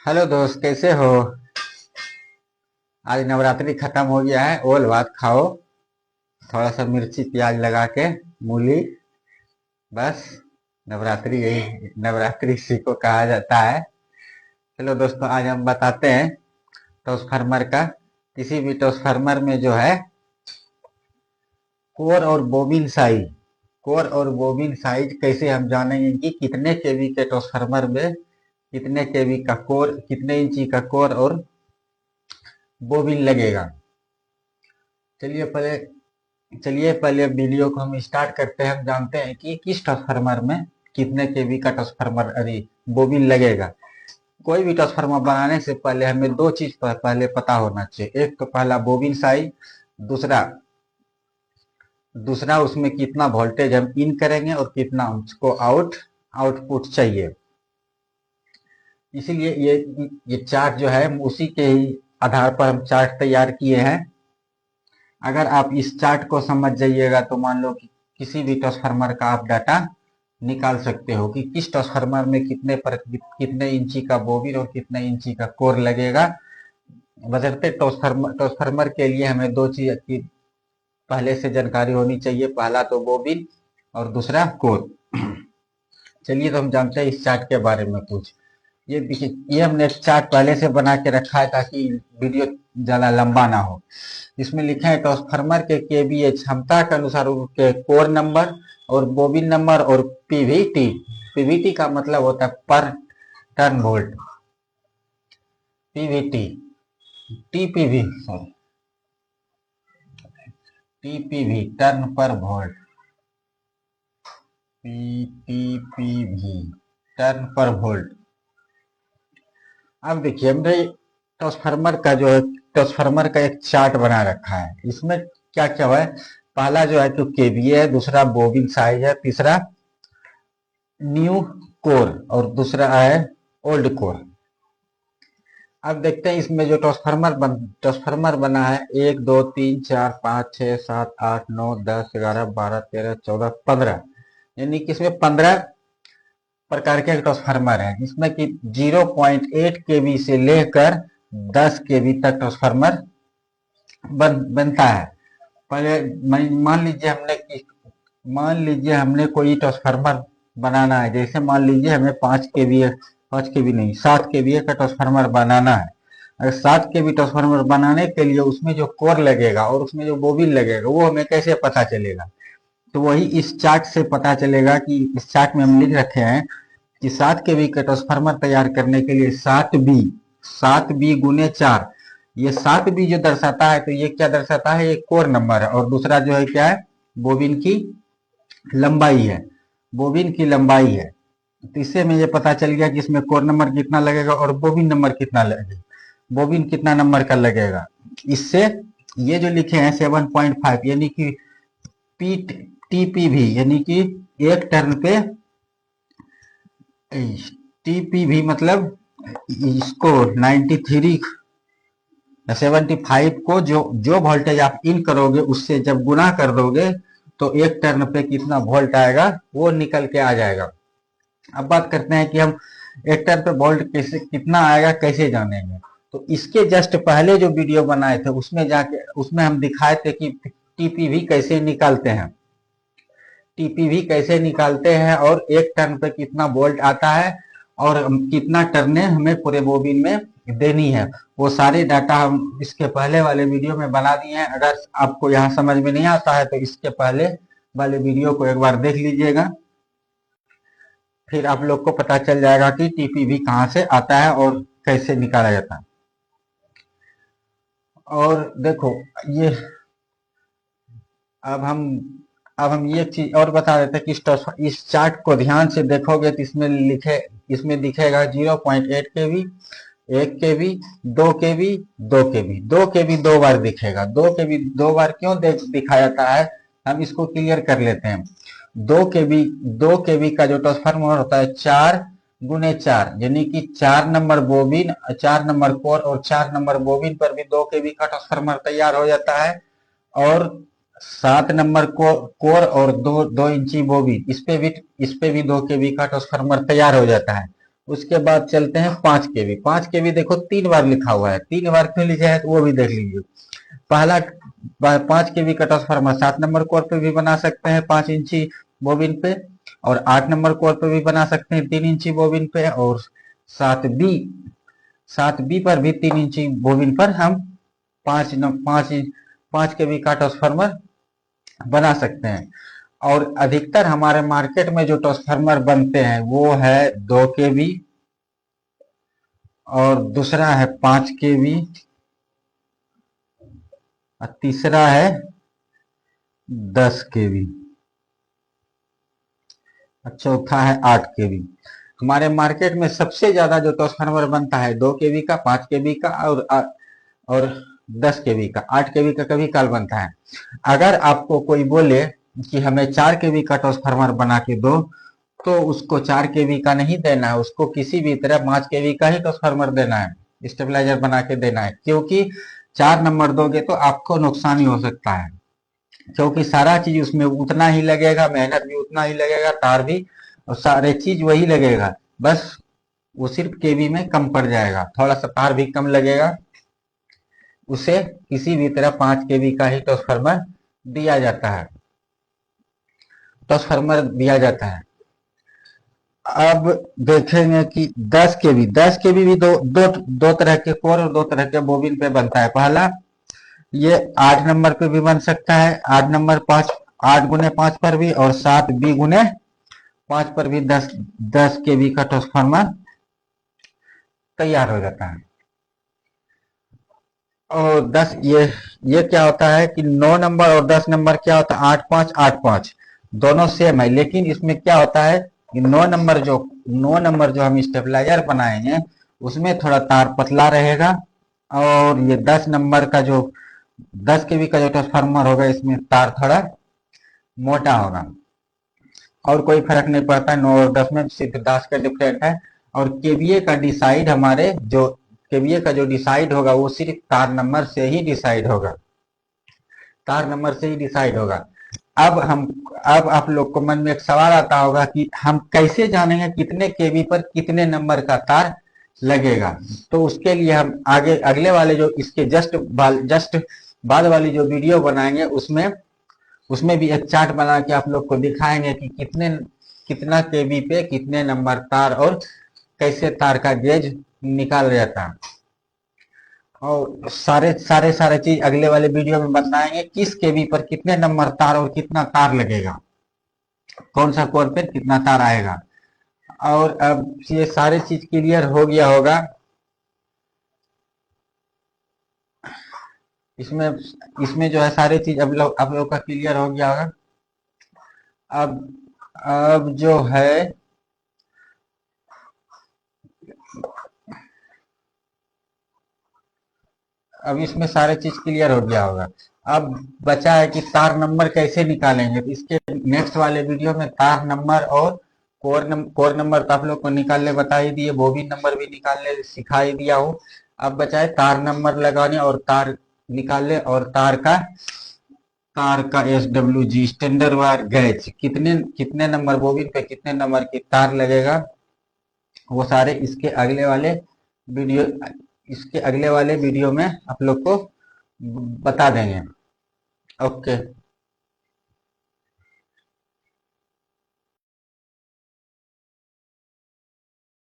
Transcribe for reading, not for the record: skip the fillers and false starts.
Hello दोस्त, कैसे हो? आज नवरात्रि खत्म हो गया है। ओल भात खाओ, थोड़ा सा मिर्ची प्याज लगा के, मूली। बस, नवरात्रि यही नवरात्रि इसी को कहा जाता है। चलो दोस्तों, आज हम बताते हैं ट्रांसफार्मर का। किसी भी ट्रांसफार्मर में जो है कोर और बोबिन साइज, कोर और बोबिन साइज कैसे हम जानेंगे कि कितने केवी के ट्रांसफार्मर में कितने केवी का कोर, कितने इंची का कोर और बोबिन लगेगा। चलिए पहले चलिए पहले वीडियो को हम स्टार्ट करते हैं। हम जानते हैं कि किस ट्रांसफार्मर में कितने केवी का ट्रांसफार्मर अरे बोबिन लगेगा। कोई भी ट्रांसफार्मर बनाने से पहले हमें दो चीज पहले पता होना चाहिए। एक तो पहला बोबिन साइज, दूसरा दूसरा उसमें कितना वोल्टेज हम इन करेंगे और कितना उसको आउटपुट चाहिए। इसीलिए ये चार्ट जो है उसी के ही आधार पर हम चार्ट तैयार किए हैं। अगर आप इस चार्ट को समझ जाइएगा तो मान लो कि किसी भी ट्रांसफार्मर का आप डाटा निकाल सकते हो कि किस ट्रांसफार्मर में कितने इंची का बोबिन और कितने इंची का कोर लगेगा। बशर्ते ट्रांसफार्मर के लिए हमें दो चीज की पहले से जानकारी होनी चाहिए। पहला तो बोबिन और दूसरा कोर। चलिए तो हम जानते हैं इस चार्ट के बारे में कुछ। ये देखिए, ये हमने एक चार्ट पहले से बना के रखा है ताकि वीडियो ज्यादा लंबा ना हो। इसमें लिखा है ट्रांसफार्मर के केवीए क्षमता के अनुसार उनके कोर नंबर और बोबिन नंबर और पीवीटी। पीवीटी का मतलब होता है पर turn volt. Pvt, TPV sorry, TPV turn पर वोल्ट, टीपीवी टर्न पर वोल्ट। अब देखिए, हमने ट्रांसफार्मर का एक चार्ट बना रखा है। इसमें क्या क्या है? पहला जो है तो केवीए है, दूसरा बोबिन साइज है, तीसरा न्यू कोर और दूसरा है ओल्ड कोर। अब देखते हैं इसमें जो ट्रांसफार्मर बना है 1 2 3 4 5 6 7 8 9 10 11 12 13 14 15, यानी कि इसमें 15 प्रकार के ट्रांसफार्मर है। इसमें कि 0.8 केवी से लेकर 10 केवी तक ट्रांसफार्मर बनता है। पहले मान लीजिए हमने कोई ट्रांसफार्मर बनाना है। जैसे मान लीजिए हमें 5 केवी नहीं, 7 केवी का ट्रांसफार्मर बनाना है। अगर 7 केवी ट्रांसफार्मर बनाने के लिए उसमें जो कोर लगेगा और उसमें जो बोबिन लगेगा वो हमें कैसे पता चलेगा? तो वही इस चार्ट से पता चलेगा कि इस चार्ट में हम लिख रखे हैं कि 7 केवी का ट्रांसफार्मर तैयार करने के लिए 7 बी गुने 4, ये 7 बी जो दर्शाता है तो ये क्या दर्शाता है? ये कोर नंबर है। और दूसरा जो है क्या है? बोबिन की लंबाई है। बोबिन की लंबाई है। तो इससे में ये पता चल गया कि इसमें कोर नंबर कितना लगेगा और बोबिन नंबर कितना लगेगा, बोबिन कितना नंबर का लगेगा। इससे ये जो लिखे हैं 7.5 यानी कि पी टीपीवी, यानी कि एक टर्न पे टीपीवी मतलब इसको 93 75 को जो जो वोल्टेज आप इन करोगे उससे जब गुना कर दोगे तो एक टर्न पे कितना वोल्ट आएगा वो निकल के आ जाएगा। अब बात करते हैं कि हम एक टर्न पे वोल्ट कैसे कितना आएगा कैसे जानेंगे। तो इसके जस्ट पहले जो वीडियो बनाए थे उसमें हम दिखाए थे कि टीपीवी कैसे निकालते हैं, टीपीवी कैसे निकालते हैं और एक टर्न पे कितना वोल्ट आता है और कितना टर्ने हमें पूरे बोबिन में देनी है। वो सारे डाटा हम इसके पहले वाले वीडियो में बना दिए हैं। अगर आपको यहाँ समझ में नहीं आता है तो इसके पहले वाले वीडियो को एक बार देख लीजिएगा, फिर आप लोग को पता चल जाएगा कि टीपीवी कहाँ से आता है और कैसे निकाला जाता है। और देखो ये अब हम अब हम ये चीज और बता देते हैं कि इस चार्ट को ध्यान से देखोगे तो इसमें दिखेगा 0.8 केवी, 1 केवी, 2 केवी, 2 केवी, 2 केवी 2 बार दिखेगा। 2 केवी 2 बार क्यों दिखाया जाता है हम इसको क्लियर कर लेते हैं। 2 केवी का जो ट्रांसफार्मर होता है 4 गुने 4, यानी कि 4 नंबर बोबिन, 4 नंबर कोर और 4 नंबर बोबिन पर भी 2 केवी का ट्रांसफार्मर तैयार हो जाता है। और 7 नंबर कोर और 2 इंची बोबिन, इस पे भी 2 केवी का ट्रांसफार्मर तैयार हो जाता है। उसके बाद चलते हैं 5 केवी। 5 केवी देखो 3 बार लिखा हुआ है, 3 बार क्यों लिखा है तो वो भी देख लीजिए। पहला 5 केवी का ट्रांसफार्मर 7 नंबर कोर पे भी बना सकते हैं 5 इंची बोबिन पे, और 8 नंबर कोर पे भी बना सकते हैं 3 इंची बोबिन पे, और 7B पर भी 3 इंची बोबिन पर हम 5 केवी का ट्रांसफार्मर बना सकते हैं। और अधिकतर हमारे मार्केट में जो ट्रांसफार्मर बनते हैं वो है 2 केवी, और दूसरा है 5 केवी, और तीसरा है 10 केवी, और चौथा है 8 केवी। हमारे मार्केट में सबसे ज्यादा जो ट्रांसफार्मर बनता है 2 केवी का, 5 केवी का, और 10 केवी का। 8 केवी का कभी काल बनता है। अगर आपको कोई बोले कि हमें 4 केवी का ट्रांसफार्मर बना के दो, तो उसको 4 केवी का नहीं देना है, उसको किसी भी तरह 5 केवी का ही ट्रांसफार्मर देना है, स्टेबलाइजर बना के देना है। क्योंकि 4 नंबर दोगे तो आपको नुकसान ही हो सकता है, क्योंकि सारा चीज उसमें उतना ही लगेगा, मेहनत भी उतना ही लगेगा, तार भी और सारे चीज वही लगेगा, बस वो सिर्फ केवी में कम पड़ जाएगा, थोड़ा सा तार भी कम लगेगा। उसे किसी भी तरह 5 केवी का ही ट्रांसफार्मर दिया जाता है, ट्रांसफार्मर दिया जाता है। अब देखेंगे कि 10 केवी, 10 केवी भी दो तरह के कोर और 2 तरह के बोबिन पे बनता है। पहला, ये 8 नंबर पे भी बन सकता है, 8 नंबर 5, 8 गुने 5 पर भी, और 7B गुने 5 पर भी 10 केवी का ट्रांसफार्मर तैयार हो जाता है। और 10 ये क्या होता है कि 9 नंबर और 10 नंबर क्या होता है, 8 5 8 5 दोनों सेम है, लेकिन इसमें क्या होता है कि 9 नंबर जो हम स्टेबलाइजर बनाएंगे उसमें थोड़ा तार पतला रहेगा, और ये 10 नंबर का जो 10 केवी का जो ट्रांसफार्मर होगा इसमें तार थोड़ा मोटा होगा। और कोई फर्क नहीं पड़ता है, 9 और 10 में सिर्फ 10 का डिफरेंट है। और केवीए का डिसाइड हमारे जो केवीए का जो डिसाइड होगा वो सिर्फ तार नंबर से ही डिसाइड होगा, तार नंबर से ही डिसाइड होगा। अब आप लोग को मन में एक सवाल आता होगा कि हम कैसे जानेंगे कितने केवी पर कितने नंबर का तार लगेगा। तो उसके लिए हम आगे अगले वाले जो इसके जस्ट बाद वाली जो वीडियो बनाएंगे उसमें भी एक चार्ट बना के आप लोग को दिखाएंगे कि कितना केवी पे कितने नंबर तार और कैसे तार का गेज निकाल जाता है। और सारे चीज अगले वाले वीडियो में बताएंगे, किस केवी पर कितने नंबर तार और कितना तार लगेगा, कौन सा कोर पे कितना तार आएगा। और अब ये सारे चीज क्लियर हो गया होगा। इसमें इसमें जो है सारी चीज अब आप लोग का क्लियर हो गया होगा। अब अब जो है अब इसमें सारे चीज क्लियर हो गया होगा। अब बचा है कि तार नंबर कैसे निकालेंगे, तो इसके नेक्स्ट वाले वीडियो में तार नंबर और कोर नंबर तो आप लोग को निकालने बता ही दिए, बोबिन नंबर भी निकालने सिखा ही दिया हूँ। अब बचा है तार नंबर लगाने और तार निकालने, और तार का SWG स्टैंडर्ड वायर गैज कितने कितने नंबर बोबिन पे कितने नंबर की तार लगेगा, वो सारे इसके अगले वाले वीडियो में आप लोग को बता देंगे। ओके।